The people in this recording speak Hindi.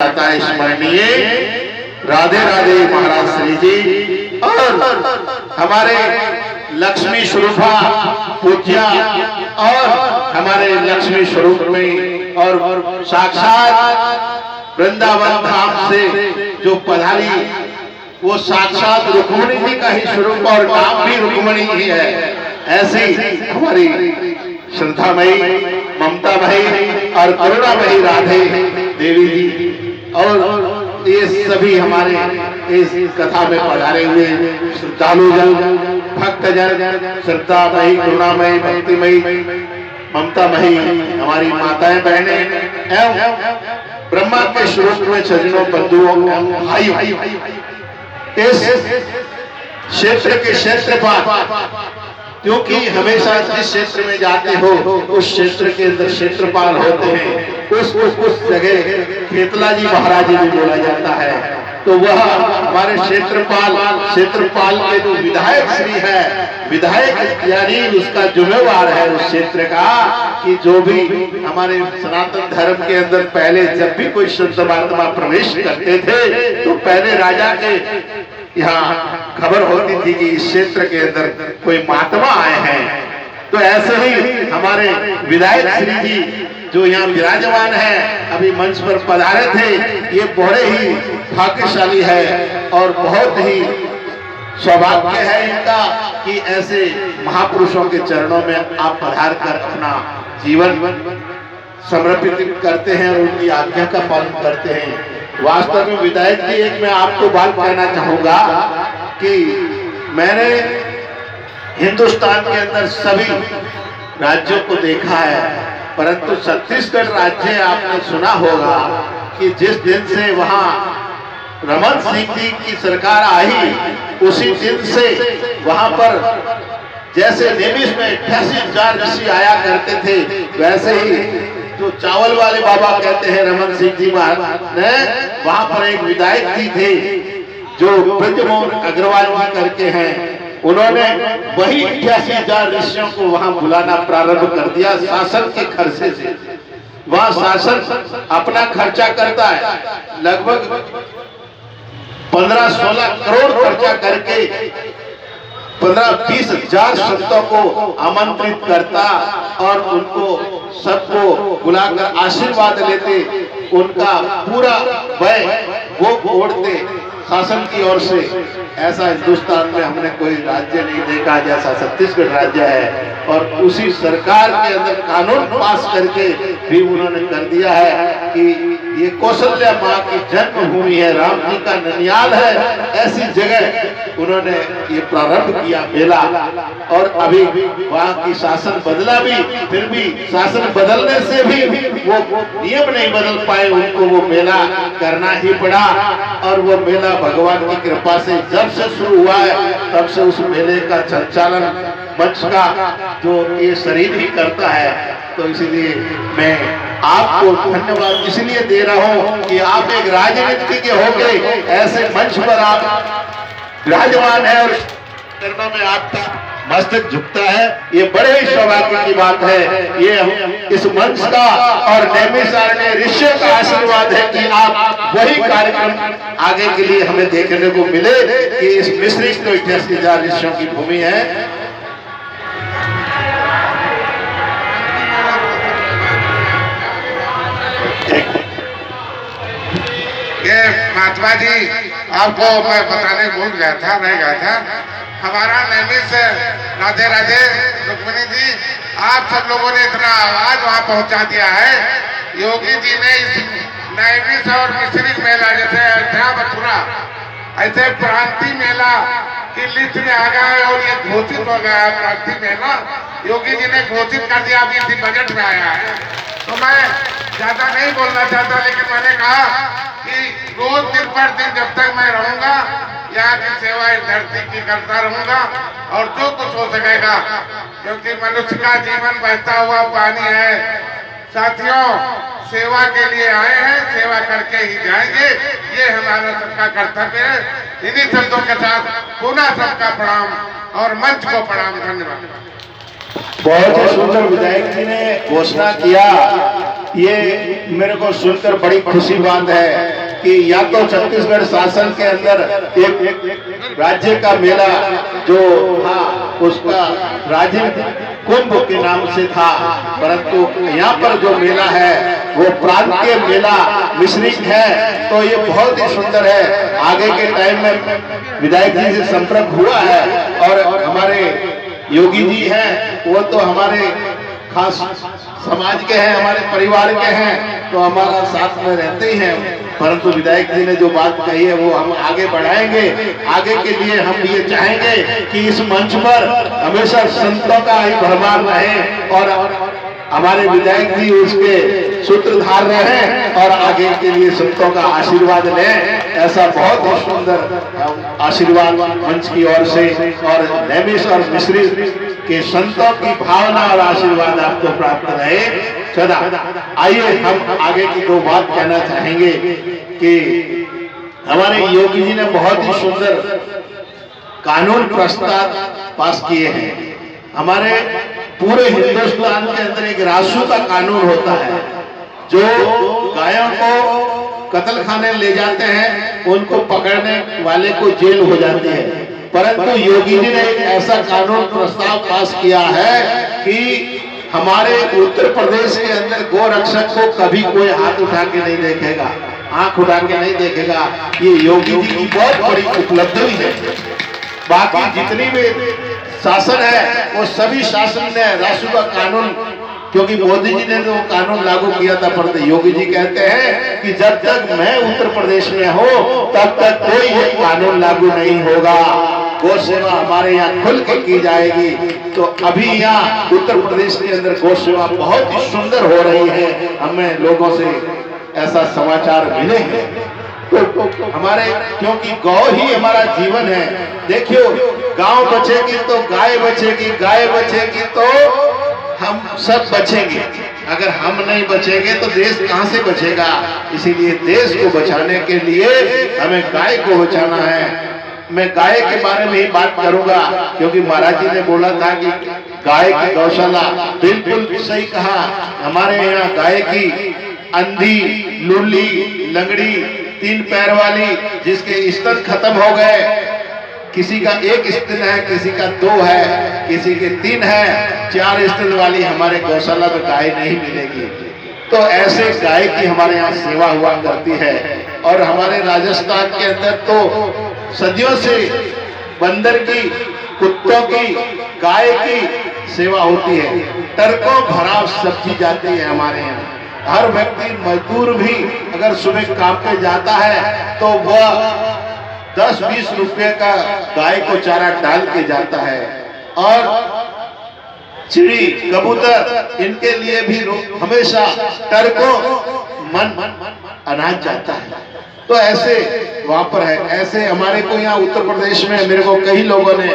स्मरणीय राधे राधे महाराज श्री जी और हमारे लक्ष्मी स्वरूपा पूज्या और हमारे लक्ष्मी स्वरूप में और साक्षात वृंदावन धाम से जो पधारी वो साक्षात रुक्मिणी जी का ही स्वरूप और नाम भी रुक्मिणी ही है। ऐसी हमारी श्रद्धामयी ममता भाई और करुणा भाई राधे देवी जी और ये सभी हमारे इस कथा में पधारे हुए श्रद्धालु जन भक्त जन श्रद्धामयी करुणामयी भक्तिमयी ममतामयी हमारी माताएं बहनें एवं ब्रह्मा के स्वरूप में सज्जनों बंधुओं भाई इस क्षेत्र के क्षेत्रपाल क्योंकि हमेशा जिस क्षेत्र में जाते हो उस क्षेत्र के अंदर क्षेत्रपाल होते हैं। उस जगह खेतला जी महाराज जी भी बोला जाता है। तो वह हमारे क्षेत्रपाल के जो विधायक श्री है, विधायक यानी उसका जिम्मेवार है उस क्षेत्र का कि जो भी हमारे सनातन धर्म के अंदर पहले जब भी कोई संत महात्मा प्रवेश करते थे तो पहले राजा के यहाँ खबर होती थी कि इस क्षेत्र के अंदर कोई महात्मा आए हैं। तो ऐसे ही हमारे विधायक श्री जी जो यहाँ विराजमान है अभी मंच पर पधारे थे, ये बड़े ही भाग्यशाली है और बहुत ही सौभाग्य है इनका कि ऐसे महापुरुषों के चरणों में आप पधार कर अपना जीवन समर्पित करते हैं और उनकी आज्ञा का पालन करते हैं। वास्तव में विधायक जी एक मैं आपको बात कहना चाहूंगा कि मैंने हिंदुस्तान के अंदर सभी राज्यों को देखा है, परंतु छत्तीसगढ़ राज्य आपने सुना होगा कि जिस दिन से वहां रमन सिंह जी की सरकार आई उसी दिन से वहां पर जैसे नेमिस में 88,000 ऋषि आया करते थे, वैसे ही जो चावल वाले बाबा कहते हैं रमन सिंह जी महाराज ने वहां पर एक विधायक जी थे जो ब्रजमोहन अग्रवाल जी करके हैं, उन्होंने वही 88,000 ऋषियों को वहां बुलाना प्रारंभ कर दिया शासन के खर्चे से। वहां शासन अपना खर्चा करता है, लगभग 15-16 करोड़ खर्चा करके 15-20 हजार संतों को आमंत्रित करता और उनको सबको बुलाकर आशीर्वाद लेते, उनका पूरा व्यय वो ओढ़ते शासन की ओर से। ऐसा हिंदुस्तान में हमने कोई राज्य नहीं देखा जैसा छत्तीसगढ़ राज्य है। और उसी सरकार के अंदर कानून पास करके भी उन्होंने कर दिया है कि ये कौशल्या माँ की जन्मभूमि है, राम जी का ननियाल है, ऐसी जगह उन्होंने ये प्रारंभ किया मेला। और अभी वहाँ की शासन बदला भी, फिर भी शासन बदलने से भी वो नियम नहीं बदल पाए, उनको वो मेला करना ही पड़ा। और वो मेला भगवान की कृपा से जब से शुरू हुआ है तब से उस मेले का संचालन मंच का जो ये शरीर ही करता है। तो इसीलिए मैं आपको धन्यवाद इसलिए दे रहा हूँ कि आप एक राजनीति हो गए ऐसे मंच पर आप विराजमान है और चरणों में आपका मस्तक झुकता है, ये बड़े ही सौभाग्य की बात है। ये इस मंच का और नैमिषारण्य ऋषियों का आशीर्वाद है कि आप वही कार्यक्रम आगे के लिए हमें देखने को मिले कि इस मिश्रित तो 88,000 ऋषियों की भूमि है। ये महात्मा जी आपको मैं बताने भूल गया था, रह गया था। हमारा नैमिष राधे राधे रुक्मिणी जी, आप सब लोगों ने इतना आवाज वहाँ पहुँचा दिया है। योगी जी ने इस नैमिष और मिश्रित मेला जैसे अयोध्या मथुरा ऐसे प्रांतीय मेला की लिस्ट में आ गया है और ये घोषित हो गया है प्रांतीय मेला। योगी जी ने घोषित कर दिया, अभी इसी बजट में आया है। तो मैं ज्यादा नहीं बोलना चाहता, लेकिन मैंने कहा कि रोज दिन पर दिन जब तक मैं रहूंगा यहाँ की सेवा इस धरती की करता रहूंगा और जो कुछ हो सकेगा, क्योंकि मनुष्य का जीवन बहता हुआ पानी है। साथियों, सेवा के लिए आए हैं, सेवा करके ही जाएंगे, ये हमारा सबका कर्तव्य है। इन्हीं शब्दों के साथ पुनः सबका प्रणाम और मंच को प्रणाम। धन्यवाद। बहुत ही सुंदर विधायक जी ने घोषणा किया ये मेरे को सुनकर बड़ी खुशी बात है कि या तो छत्तीसगढ़ शासन के अंदर एक राज्य का मेला जो था उसका राज्य कुंभ के नाम से था, परंतु यहाँ पर जो मेला है वो प्रांतीय मेला मिश्रित है। तो ये बहुत ही सुंदर है। आगे के टाइम में विधायक जी से संपर्क हुआ है और हमारे योगी जी हैं, वो तो हमारे खास समाज के हैं, हमारे परिवार के हैं, तो हमारा साथ में रहते ही हैं। परंतु विधायक जी ने जो बात कही है वो हम आगे बढ़ाएंगे। आगे के लिए हम ये चाहेंगे कि इस मंच पर हमेशा संतों का ही भरमार रहे और हमारे विधायक जी उसके सूत्रधार रहे और आगे के लिए संतों का आशीर्वाद लें। ऐसा बहुत ही सुंदर आशीर्वाद मंच की ओर से और नैमिष और मिश्री के संतों की भावना और आशीर्वाद आपको प्राप्त रहे सदा। आइए हम आगे की दो बात कहना चाहेंगे कि हमारे योगी जी ने बहुत ही सुंदर कानून प्रस्ताव पास किए हैं। हमारे पूरे हिंदुस्तान के अंदर एक रासू का कानून होता है, जो गायों को कत्ल खाने ले जाते हैं उनको पकड़ने वाले को जेल हो जाती है। परंतु योगी जी ने एक ऐसा कानून प्रस्ताव पास किया है कि हमारे उत्तर प्रदेश के अंदर गोरक्षक को कभी कोई हाथ उठा के नहीं देखेगा, आंख उठा के नहीं देखेगा। ये योगी जी की बहुत बड़ी उपलब्धि है। बाकी जितनी भी शासन है वो सभी शासन ने रासू का कानून, क्योंकि मोदी जी ने तो कानून लागू किया था, पर योगी जी कहते हैं कि जब तक मैं उत्तर प्रदेश में हूँ तब तक कोई ये कानून लागू नहीं होगा। गौ सेवा हमारे यहाँ खुल के की जाएगी। तो अभी यहाँ उत्तर प्रदेश के अंदर गौ सेवा बहुत ही सुंदर हो रही है। हमें लोगों से ऐसा समाचार मिले हैं। तो हमारे, क्योंकि गौ ही हमारा जीवन है। देखियो, गांव बचेगी तो गाय बचेगी, गाय बचेगी तो हम सब बचेंगे। अगर हम नहीं बचेंगे तो देश कहां से बचेगा। इसीलिए देश को बचाने के लिए हमें गाय को बचाना है। मैं गाय के बारे में ही बात करूंगा, क्योंकि महाराज जी ने बोला था कि गाय की गौशाला, बिल्कुल सही कहा। हमारे यहाँ गाय की अंधी, लुल्ली, लंगड़ी, 3 पैर वाली, जिसके स्तन खत्म हो गए, किसी का 1 स्तन है, किसी का 2 है, किसी के 3 है, 4 स्तन वाली हमारे गौशाला में गाय नहीं मिलेगी। तो ऐसे गाय की हमारे यहाँ सेवा हुआ करती है। और हमारे राजस्थान के अंदर तो सदियों से बंदर की, कुत्तों की, गाय की सेवा होती है। टरकों भराव सब्जी जाती है हमारे यहाँ। हर व्यक्ति, मजदूर भी अगर सुबह काम पे जाता है तो वह 10-20 रुपए का गाय को चारा डाल के जाता है। और चिड़ी, कबूतर, इनके लिए भी हमेशा टरकों मन अनाज जाता है। तो ऐसे वहां पर है। ऐसे हमारे को यहाँ उत्तर प्रदेश में मेरे को कई लोगों ने